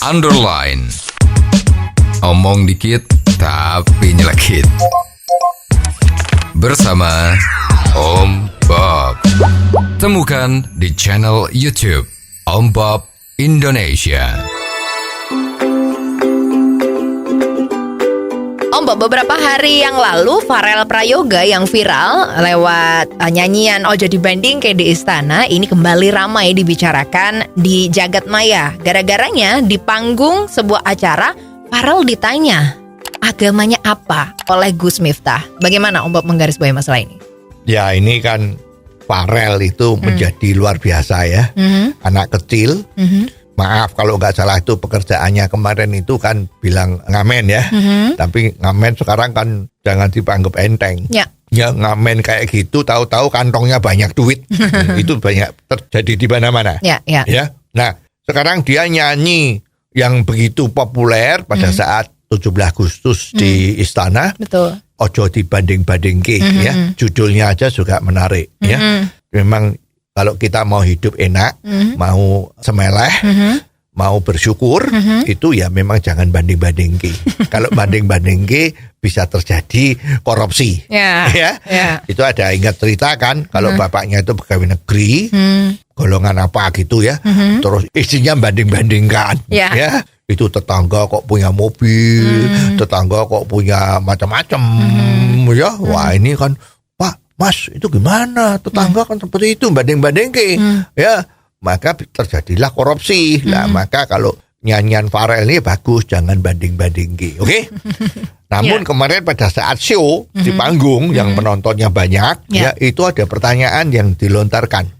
underline. Omong dikit tapi nyelekit. Bersama Om Bob. Temukan di channel YouTube Om Bob Indonesia. Om Bob, beberapa hari yang lalu Farel Prayoga yang viral lewat nyanyian Ojo Dibanding kayak di Istana ini kembali ramai dibicarakan di jagat maya. Gara-garanya di panggung sebuah acara Farel ditanya agamanya apa oleh Gus Miftah. Bagaimana Om Bob menggarisbawahi masalah ini? Ya ini kan Farel itu menjadi luar biasa ya. Anak kecil. Maaf kalau nggak salah itu pekerjaannya kemarin itu kan bilang ngamen ya. Tapi ngamen sekarang kan jangan dianggap enteng. Ya. Ya ngamen kayak gitu tahu-tahu kantongnya banyak duit. Itu banyak terjadi di mana-mana. Ya. Ya. Nah, sekarang dia nyanyi yang begitu populer pada saat 17 Agustus di Istana. Betul. Ojo dibanding-bandingke ya. Judulnya aja juga menarik ya. Memang kalau kita mau hidup enak, mau semeleh, mau bersyukur, itu ya memang jangan banding-bandingke. Kalau banding-bandingke bisa terjadi korupsi. Ya. Itu ada ingat cerita kan, kalau bapaknya itu pegawai negeri, golongan apa gitu ya, terus isinya banding-bandingkan. Ya. Itu tetangga kok punya mobil, tetangga kok punya macam-macam, ya. Wah ini kan, Mas, itu gimana? Tetangga kan seperti itu, banding-bandingke. Ya, maka terjadilah korupsi. Nah, maka kalau nyanyian Farel ini bagus, jangan banding-bandingke. Oke? Namun kemarin pada saat show di panggung yang penontonnya banyak, ya itu ada pertanyaan yang dilontarkan.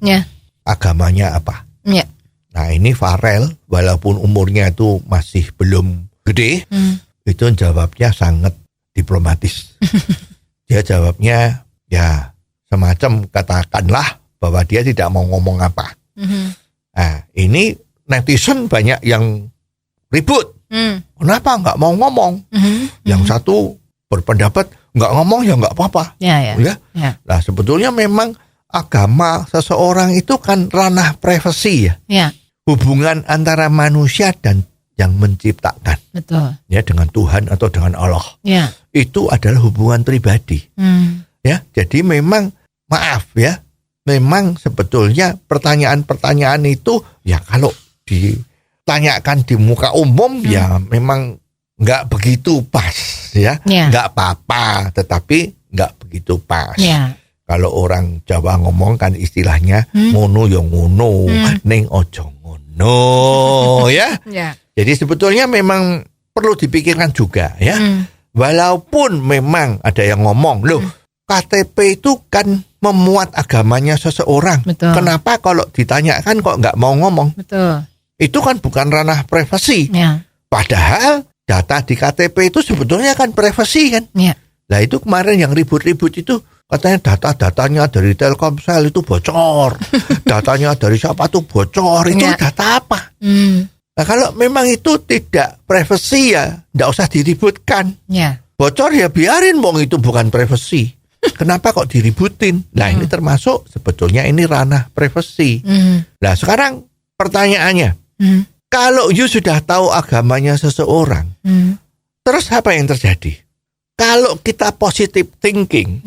Agamanya apa? Nah, ini Farel walaupun umurnya itu masih belum gede, itu jawabnya sangat diplomatis. Dia jawabnya ya semacam katakanlah bahwa dia tidak mau ngomong apa. Nah ini netizen banyak yang ribut. Kenapa nggak mau ngomong? Yang satu berpendapat nggak ngomong ya nggak apa-apa. Ya. Nah sebetulnya memang agama seseorang itu kan ranah privasi ya. Hubungan antara manusia dan yang menciptakan. Betul. Ya dengan Tuhan atau dengan Allah. Itu adalah hubungan pribadi. Ya, jadi memang maaf ya, memang sebetulnya pertanyaan-pertanyaan itu ya kalau ditanyakan di muka umum ya memang nggak begitu pas ya, nggak apa-apa, tetapi nggak begitu pas. Kalau orang Jawa ngomong kan istilahnya ngono ya ngono, ning ojo ngono ya. Jadi sebetulnya memang perlu dipikirkan juga ya, walaupun memang ada yang ngomong loh. KTP itu kan memuat agamanya seseorang. Betul. Kenapa kalau ditanyakan kok nggak mau ngomong? Betul. Itu kan bukan ranah privasi. Padahal data di KTP itu sebetulnya kan privasi kan. Nah itu kemarin yang ribut-ribut itu katanya data-datanya dari Telkomsel itu bocor. Datanya dari siapa tuh bocor. Itu data apa? Nah kalau memang itu tidak privasi ya nggak usah diributkan. Bocor ya biarin, wong itu bukan privasi. Kenapa kok diributin? Nah ini termasuk sebetulnya ini ranah privasi. Nah sekarang pertanyaannya, kalau you sudah tahu agamanya seseorang, terus apa yang terjadi? Kalau kita positive thinking,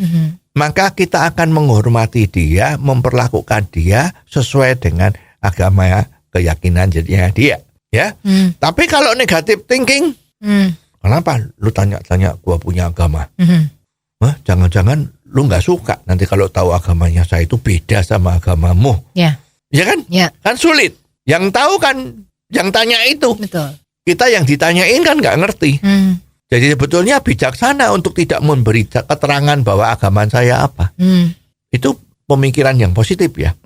maka kita akan menghormati dia, memperlakukan dia sesuai dengan agama keyakinan jadinya dia. Ya. Tapi kalau negative thinking, kenapa lu tanya-tanya gua punya agama? Jangan-jangan lu nggak suka nanti kalau tahu agamanya saya itu beda sama agamamu. Ya kan? Kan sulit. Yang tahu kan yang tanya itu. Betul. Kita yang ditanyain kan nggak ngerti. Jadi sebetulnya bijaksana untuk tidak memberi keterangan bahwa agama saya apa. Itu pemikiran yang positif ya.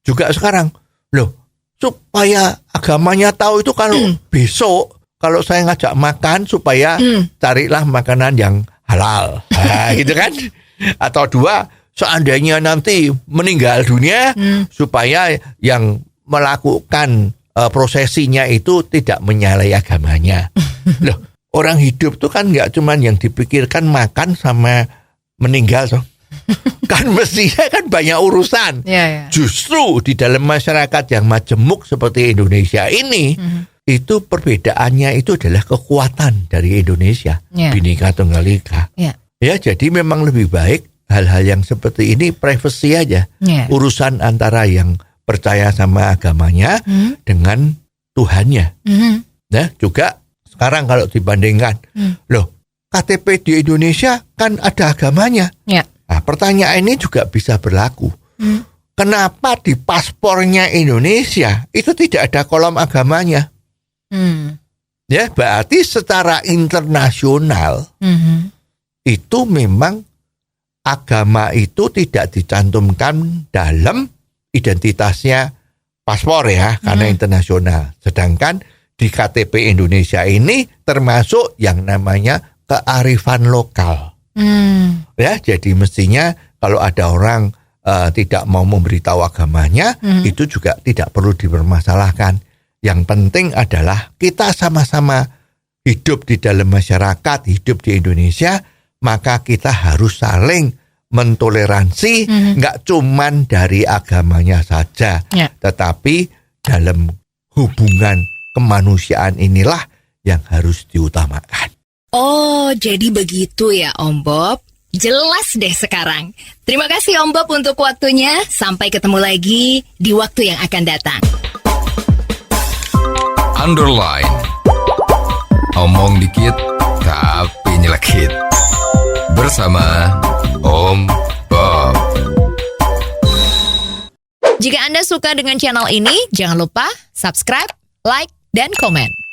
Juga sekarang, loh supaya agamanya tahu itu kalau besok kalau saya ngajak makan supaya carilah makanan yang halal, gitu kan? Atau dua, seandainya nanti meninggal dunia, supaya yang melakukan prosesinya itu tidak menyalahi agamanya. Loh, orang hidup tuh kan nggak cuma yang dipikirkan makan sama meninggal, so. Kan mestinya kan banyak urusan. Justru di dalam masyarakat yang majemuk seperti Indonesia ini, itu perbedaannya itu adalah kekuatan dari Indonesia, Bhinneka Tunggal Ika. Ya, jadi memang lebih baik hal-hal yang seperti ini privacy aja. Urusan antara yang percaya sama agamanya dengan Tuhannya. Nah, juga sekarang kalau dibandingkan, loh KTP di Indonesia kan ada agamanya. Nah, pertanyaan ini juga bisa berlaku. Kenapa di paspornya Indonesia itu tidak ada kolom agamanya? Ya, berarti secara internasional itu memang agama itu tidak dicantumkan dalam identitasnya paspor ya, karena internasional. Sedangkan di KTP Indonesia ini termasuk yang namanya kearifan lokal. Ya, jadi mestinya kalau ada orang tidak mau memberitahu agamanya, itu juga tidak perlu dipermasalahkan. Yang penting adalah kita sama-sama hidup di dalam masyarakat, hidup di Indonesia, maka kita harus saling mentoleransi, nggak cuman dari agamanya saja, tetapi dalam hubungan kemanusiaan inilah yang harus diutamakan. Oh, jadi begitu ya Om Bob. Jelas deh sekarang. Terima kasih Om Bob untuk waktunya. Sampai ketemu lagi di waktu yang akan datang. Underline. Omong dikit tapi nyelekit. Bersama Om Bob. Jika Anda suka dengan channel ini, jangan lupa subscribe, like, dan komen.